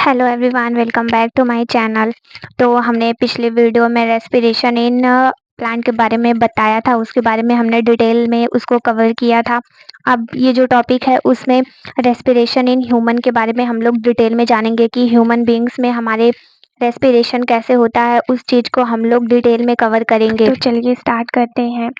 Hello everyone, welcome back to my channel. तो हमने पिछले वीडियो में रेस्पिरेशन इन प्लांट के बारे में बताया था, उसके बारे में हमने डिटेल में उसको कवर किया था। अब ये जो टॉपिक है उसमें रेस्पिरेशन इन ह्यूमन के बारे में हम लोग डिटेल में जानेंगे कि ह्यूमन बींग्स में हमारे रेस्पिरेशन कैसे होता है, उस चीज़ को हम लोग डिटेल में कवर करेंगे। तो चलिए स्टार्ट करते हैं।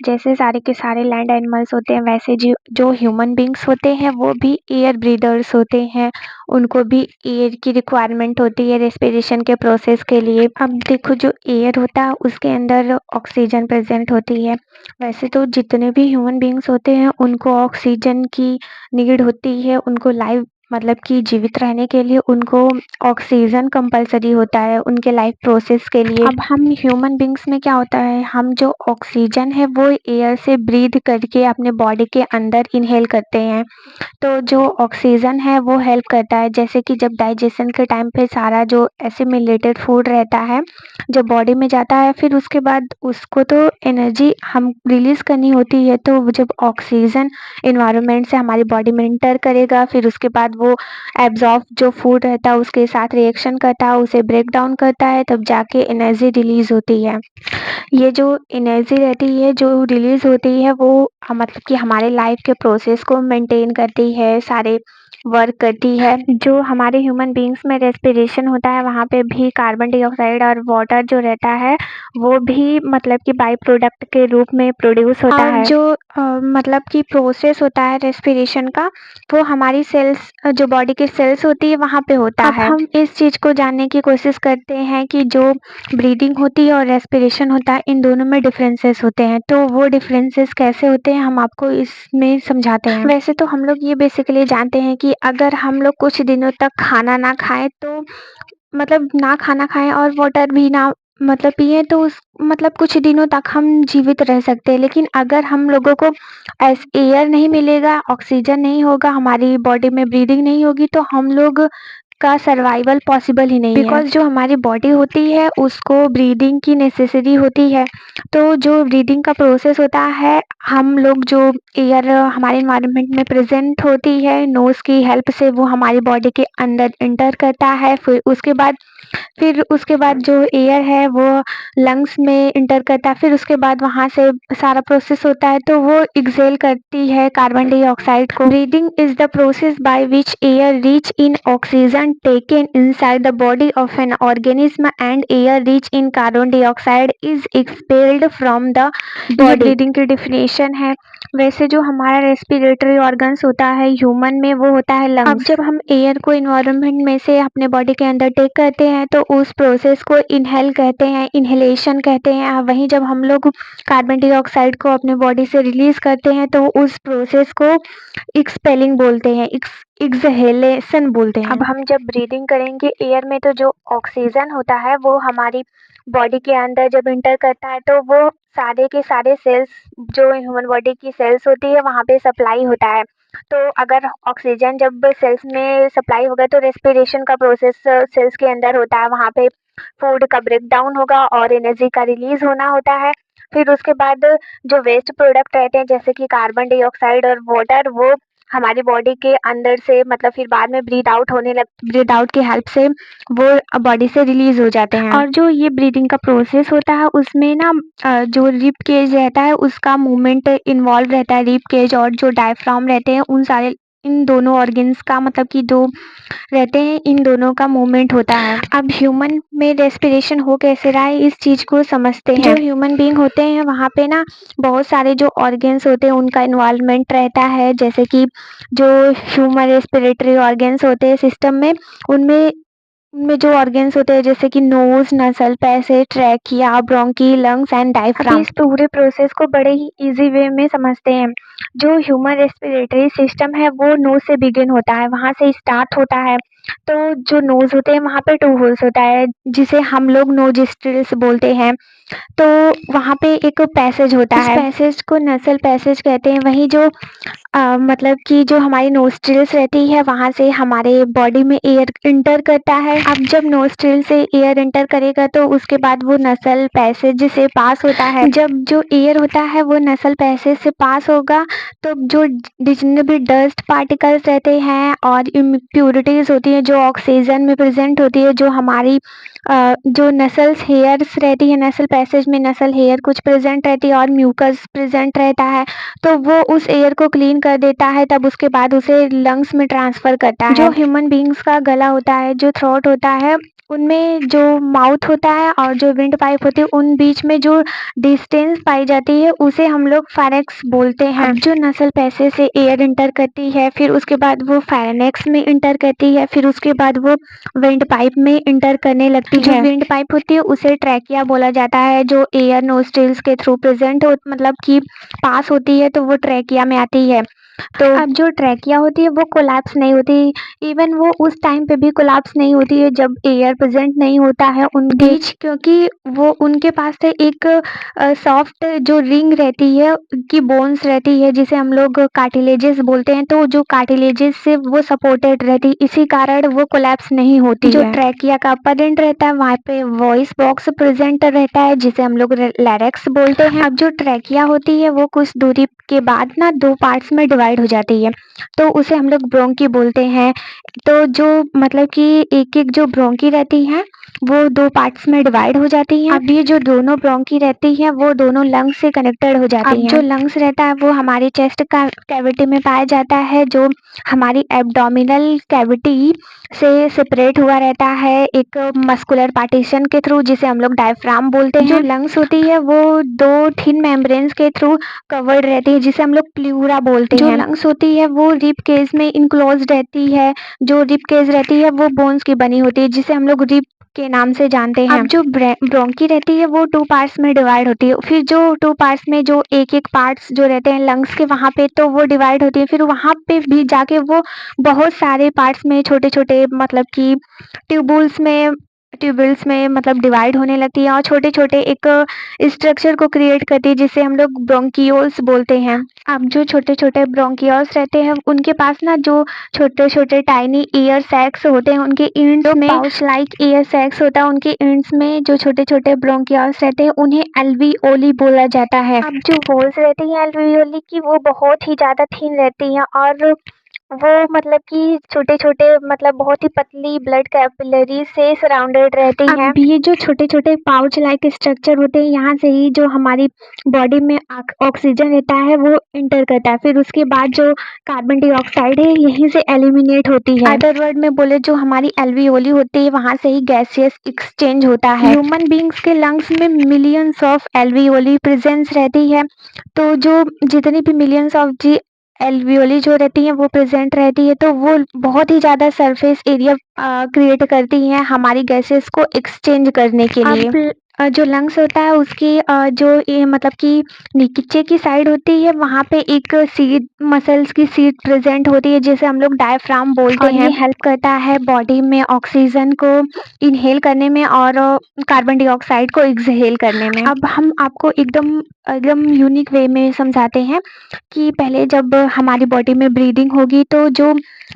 जैसे सारे के सारे लैंड एनिमल्स होते हैं, वैसे जो ह्यूमन बींग्स होते हैं वो भी एयर ब्रीदर्स होते हैं। उनको भी एयर की रिक्वायरमेंट होती है रेस्पिरेशन के प्रोसेस के लिए। अब देखो, जो एयर होता है उसके अंदर ऑक्सीजन प्रेजेंट होती है। वैसे तो जितने भी ह्यूमन बींग्स होते हैं उनको ऑक्सीजन की नीड होती है। उनको लाइफ मतलब कि जीवित रहने के लिए उनको ऑक्सीजन कंपलसरी होता है उनके लाइफ प्रोसेस के लिए। अब हम ह्यूमन बींग्स में क्या होता है, हम जो ऑक्सीजन है वो एयर से ब्रीथ करके अपने बॉडी के अंदर इनहेल करते हैं। तो जो ऑक्सीजन है वो हेल्प करता है, जैसे कि जब डाइजेशन के टाइम पे सारा जो एसिमिलेटेड फूड रहता है जब बॉडी में जाता है, फिर उसके बाद उसको तो एनर्जी हम रिलीज करनी होती है। तो जब ऑक्सीजन इन्वायरमेंट से हमारी बॉडी में इंटर करेगा, फिर उसके बाद वो एब्जॉर्ब जो फूड रहता है उसके साथ रिएक्शन करता है, उसे ब्रेक डाउन करता है, तब जाके एनर्जी रिलीज होती है। ये जो एनर्जी रहती है जो रिलीज होती है वो मतलब कि हमारे लाइफ के प्रोसेस को मेंटेन करती है, सारे वर्क करती है। जो हमारे ह्यूमन बींग्स में रेस्पिरेशन होता है वहाँ पे भी कार्बन डाइऑक्साइड और वाटर जो रहता है वो भी मतलब कि बाई प्रोडक्ट के रूप में प्रोड्यूस होता है। जो मतलब कि प्रोसेस होता है रेस्पिरेशन का, वो हमारी सेल्स जो बॉडी की सेल्स होती है वहाँ पे होता है। अब हम इस चीज़ को जानने की कोशिश करते हैं कि जो ब्रीदिंग होती है और रेस्पिरेशन होता है, इन दोनों में डिफरेंसेस होते हैं। तो वो डिफरेंसेस कैसे होते हैं हम आपको इसमें समझाते हैं। वैसे तो हम लोग ये बेसिकली जानते हैं कि अगर हम लोग कुछ दिनों तक खाना ना खाएं, तो मतलब ना खाना खाएं और वाटर भी ना मतलब पिए, तो उस मतलब कुछ दिनों तक हम जीवित रह सकते हैं। लेकिन अगर हम लोगों को एयर नहीं मिलेगा, ऑक्सीजन नहीं होगा, हमारी बॉडी में ब्रीदिंग नहीं होगी, तो हम लोग का सर्वाइवल पॉसिबल ही नहीं है। बिकॉज जो हमारी बॉडी होती है उसको ब्रीदिंग की नेसेसरी होती है। तो जो ब्रीदिंग का प्रोसेस होता है, हम लोग जो एयर हमारे इन्वायरमेंट में प्रेजेंट होती है नोज की हेल्प से वो हमारी बॉडी के अंदर इंटर करता है। फिर उसके बाद जो एयर है वो लंग्स में इंटर करता है। फिर उसके बाद वहाँ से सारा प्रोसेस होता है तो वो एक्सेल करती है कार्बन डाइऑक्साइड को। Breathing is the process by which air rich in oxygen taken inside the body of an organism and air rich in carbon dioxide is expelled from the body. Breathing की definition है। वैसे जो हमारा respiratory organs होता है human में वो होता है लंग्स। अब जब हम एयर को इन्वायरमेंट में से अपने बॉडी के अंदर टेक करते हैं तो उस प्रोसेस को इनहेल कहते हैं, इनहेलेशन कहते हैं। वहीं जब हम लोग कार्बन डाइऑक्साइड को अपने बॉडी से रिलीज करते हैं तो उस प्रोसेस को एक्सपेलिंग बोलते हैं, एक्सहेलेशन बोलते हैं। अब हम जब ब्रीदिंग करेंगे एयर में तो जो ऑक्सीजन होता है वो हमारी बॉडी के अंदर जब इंटर करता है तो वो सारे के सारे सेल्स जो ह्यूमन बॉडी की सेल्स होती है वहाँ पे सप्लाई होता है। तो अगर ऑक्सीजन जब सेल्स में सप्लाई होगा तो रेस्पिरेशन का प्रोसेस सेल्स के अंदर होता है, वहाँ पे फूड का ब्रेक डाउन होगा और एनर्जी का रिलीज होना होता है। फिर उसके बाद जो वेस्ट प्रोडक्ट रहते हैं जैसे कि कार्बन डाइऑक्साइड और वाटर, वो हमारी बॉडी के अंदर से मतलब फिर बाद में ब्रीद आउट की हेल्प से वो बॉडी से रिलीज हो जाते हैं। और जो ये ब्रीदिंग का प्रोसेस होता है उसमें ना जो रिब केज रहता है उसका मूवमेंट इन्वॉल्व रहता है। रिब केज और जो डायफ्राम रहते हैं इन दोनों ऑर्गन्स का मतलब कि जो रहते हैं इन दोनों का मूवमेंट होता है। अब ह्यूमन में रेस्पिरेशन हो कैसे रहा है इस चीज को समझते हैं। जो ह्यूमन बीइंग होते हैं वहाँ पे ना बहुत सारे जो ऑर्गन्स होते हैं उनका इन्वॉल्वमेंट रहता है, जैसे कि जो ह्यूमन रेस्पिरेटरी ऑर्गन्स होते हैं सिस्टम में, उनमें उनमें जो ऑर्गन्स होते हैं जैसे कि नोज, नसल, passage, trachea, bronchi, lungs and diaphragm. इस पूरे प्रोसेस को बड़े ही इजी वे में समझते हैं। जो ह्यूमन रेस्पिरेटरी सिस्टम है वो नोज से बिगिन होता है, वहाँ से स्टार्ट होता है। तो जो नोज होते हैं वहाँ पे 2 होल्स होता है जिसे हम लोग नोजिस्ट्रिल्स बोलते हैं। तो वहाँ पे एक पैसेज होता है, इस पैसेज को नसल पैसेज कहते हैं। वहीं जो मतलब कि जो हमारी नोस्ट्रिल्स रहती है वहाँ से हमारे बॉडी में एयर इंटर करता है। अब जब नोस्ट्रिल से एयर इंटर करेगा तो उसके बाद वो नसल पैसेज से पास होता है। जब जो एयर होता है वो नसल पैसेज से पास होगा तो जो जितने भी डस्ट पार्टिकल्स रहते हैं और इम्प्योरिटीज होती होती है, जो ऑक्सीजन में प्रेजेंट होती है, जो हमारी जो नसल्स हेयर्स रहती है, नसल पैसेज में नसल हेयर कुछ प्रेजेंट रहती है और म्यूकस प्रेजेंट रहता है, तो वो उस एयर को क्लीन कर देता है, तब उसके बाद उसे लंग्स में ट्रांसफर करता है। जो ह्यूमन बींग्स का गला होता है, जो थ्रोट होता है, उनमें जो माउथ होता है और जो विंड पाइप होती है, उन बीच में जो डिस्टेंस पाई जाती है, उसे हम लोग फेरेक्स बोलते हैं। अब जो नसल पैसेज से एयर इंटर करती है, फिर उसके बाद वो फेरेनेक्स में इंटर करती है, फिर उसके बाद वो विंड पाइप में इंटर करने लगती है। जो विंड पाइप होती है उसे ट्रैकिया बोला जाता है, जो एयर नोस्ट्रिल्स के थ्रू प्रेजेंट हो मतलब कि पास होती है, तो वो ट्रैकिया में आती है। तो अब जो ट्रैकिया होती है वो कोलैप्स नहीं होती, इवन वो उस टाइम पे भी कोलैप्स नहीं होती है जब एयर प्रेजेंट नहीं होता है उनके बीच, क्योंकि वो उनके पास से एक सॉफ्ट जो रिंग रहती है की बोन्स रहती है, जिसे हम लोग कार्टिलेजेस बोलते हैं, तो जो कार्टिलेजेस से वो सपोर्टेड रहती, इसी कारण वो कोलैप्स नहीं होती है। जो ट्रैकिया का अपर एंड रहता है वहाँ पे वॉइस बॉक्स प्रेजेंट रहता है, जिसे हम लोग लैरिक्स बोलते हैं। अब जो ट्रैकिया होती है वो कुछ दूरी के बाद ना दो पार्ट्स में डिवाइड हो जाती है, तो उसे हम लोग ब्रोंकी बोलते हैं। तो जो मतलब कि एक-एक जो ब्रोंकी रहती है, वो दो पार्ट्स में डिवाइड हो जाती हैं। अब ये जो दोनों ब्रोंकी रहती है, वो दोनों लंग्स से कनेक्टेड हो जाती हैं। अब जो लंग्स रहता है वो हमारी चेस्ट का कैविटी में पाया जाता है, जो हमारी एब्डोमिनल कैविटी से सेपरेट हुआ रहता है एक मस्कुलर पार्टीशन के थ्रू, जिसे हम लोग डायफ्राम बोलते हैं। जो लंग्स होती है वो दो थिन मेम्ब्रेन्स के थ्रू कवर्ड रहती है, जिसे हम लोग प्लूरा बोलते हैं। जो लंग्स होती है वो रिब केज में इनक्लोज रहती है, जो रिब केज रहती है वो बोन्स की बनी होती है, जिसे हम लोग रिब के नाम से जानते हैं। अब जो ब्रोंकी रहती है वो टू पार्ट्स में डिवाइड होती है, फिर जो टू पार्ट्स में जो एक-एक पार्ट्स जो रहते हैं लंग्स के वहाँ पे, तो वो डिवाइड होती है, फिर वहाँ पे भी जाके वो बहुत सारे पार्ट्स में छोटे-छोटे मतलब कि ट्यूबुल्स में मतलब डिवाइड होने लगती है और छोटे-छोटे एक स्ट्रक्चर को क्रिएट करती है, जिसे हम लोग ब्रोंकियोल्स बोलते हैं। अब जो छोटे-छोटे ब्रोंकियोल्स रहते हैं उनके पास ना जो छोटे-छोटे टाइनी ईयर सैक्स होते हैं, उनके एंड्स में पाउच लाइक ईयर सैक्स होता है, उनके एंड्स में जो छोटे-छोटे ब्रोंकियोल्स रहते हैं उन्हें एल्वियोली बोला जाता है। अब जो वॉल्स रहती हैं एल्वियोली की, वो बहुत ही ज़्यादा थिन रहती हैं और वो मतलब कि छोटे-छोटे मतलब बहुत ही पतली ब्लड कैपिलरी से सराउंडेड रहती हैं। अब ये जो छोटे-छोटे पाउच लाइक स्ट्रक्चर होते हैं, यहाँ से ही जो हमारी बॉडी में ऑक्सीजन रहता है वो इंटर करता है, फिर उसके बाद जो कार्बन डाइऑक्साइड है यहीं से एलिमिनेट होती है। अदर वर्ड में बोले जो हमारी एल्वियोली होती है वहाँ से ही गैसियस एक्सचेंज होता है। ह्यूमन बींग्स के लंग्स में मिलियंस ऑफ एल्वियोली प्रेजेंस रहती है, तो जो जितनी भी मिलियंस ऑफ जी एल्वियोली जो रहती हैं वो प्रेजेंट रहती है, तो वो बहुत ही ज़्यादा सरफेस एरिया क्रिएट करती हैं हमारी गैसेस को एक्सचेंज करने के लिए। अब जो लंग्स होता है उसकी जो ये मतलब कि नीचे की साइड होती है, वहाँ पे एक सीट मसल्स की सीट प्रेजेंट होती है, जिसे हम लोग डायफ्राम बोलते हैं। ये हेल्प करता है बॉडी में ऑक्सीजन को इनहेल करने में और कार्बन डाइऑक्साइड को एक्सहेल करने में। अब हम आपको एकदम एकदम यूनिक वे में समझाते हैं कि पहले जब हमारी बॉडी में ब्रीदिंग होगी, तो जो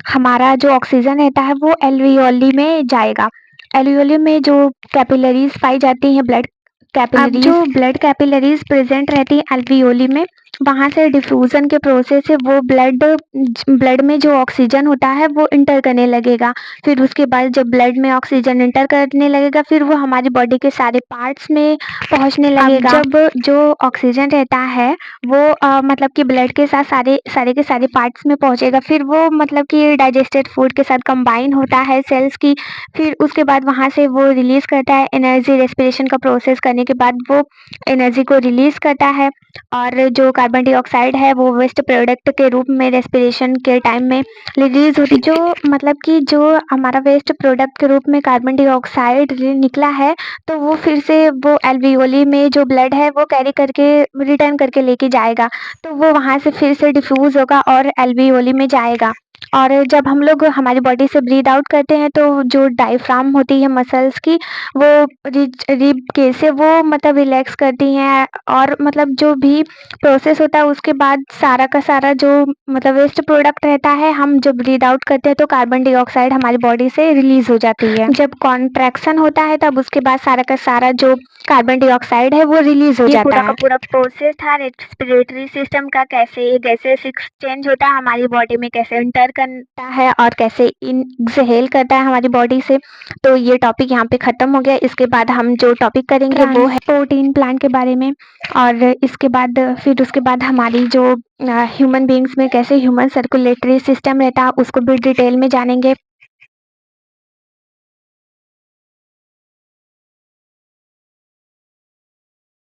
हमारा जो ऑक्सीजन रहता है वो एल्वियोली में जाएगा। एल्वियोली में जो कैपिलरीज पाई जाती हैं ब्लड कैपिलरीज, जो ब्लड कैपिलरीज प्रेजेंट रहती हैं एल्वियोली में, वहाँ से डिफ्यूजन के प्रोसेस से वो ब्लड में जो ऑक्सीजन होता है वो इंटर करने लगेगा। फिर उसके बाद जब ब्लड में ऑक्सीजन इंटर करने लगेगा, फिर वो हमारी बॉडी के सारे पार्ट्स में पहुँचने लगेगा। जब जो ऑक्सीजन रहता है वो मतलब कि ब्लड के साथ सारे के सारे पार्ट्स में पहुँचेगा, फिर वो मतलब कि डाइजेस्टेड फूड के साथ कंबाइन होता है सेल्स की, फिर उसके बाद वहाँ से वो रिलीज़ करता है एनर्जी, रेस्पिरेशन का प्रोसेस करने के बाद वो एनर्जी को रिलीज़ करता है और जो कार्बन डाइऑक्साइड है वो वेस्ट प्रोडक्ट के रूप में रेस्पिरेशन के टाइम में रिलीज़ होती है। जो मतलब कि जो हमारा वेस्ट प्रोडक्ट के रूप में कार्बन डाइऑक्साइड निकला है, तो वो फिर से वो एल्वियोली में जो ब्लड है वो कैरी करके रिटर्न करके लेके जाएगा, तो वो वहाँ से फिर से डिफ्यूज़ होगा और एल्वियोली में जाएगा। और जब हम लोग हमारी बॉडी से ब्रीथ आउट करते हैं, तो जो डायफ्राम होती है मसल्स की, वो रिब केज से वो मतलब रिलैक्स करती हैं और मतलब जो भी प्रोसेस प्रोसेस होता है उसके बाद सारा का सारा जो मतलब वेस्ट प्रोडक्ट रहता है, हम जब ब्रीद आउट करते हैं तो कार्बन डाइऑक्साइड हमारी बॉडी से रिलीज हो जाती है। जब कॉन्ट्रैक्शन होता है तब उसके बाद सारा का सारा जो कार्बन डाइऑक्साइड है वो रिलीज हो जाता है। ये पूरा प्रोसेस था रेस्पिरेटरी सिस्टम का, कैसे गैसेस एक्सचेंज होता है हमारी बॉडी में, कैसे एंटर करता है और कैसे एक्सहेल करता है हमारी बॉडी से। तो ये टॉपिक यहाँ पे खत्म हो गया। इसके बाद हम जो टॉपिक करेंगे वो है प्रोटीन प्लांट के बारे में, और इसके बाद फिर उसके बाद हमारी जो ह्यूमन बींग्स में कैसे ह्यूमन सर्कुलेटरी सिस्टम रहता है उसको भी डिटेल में जानेंगे।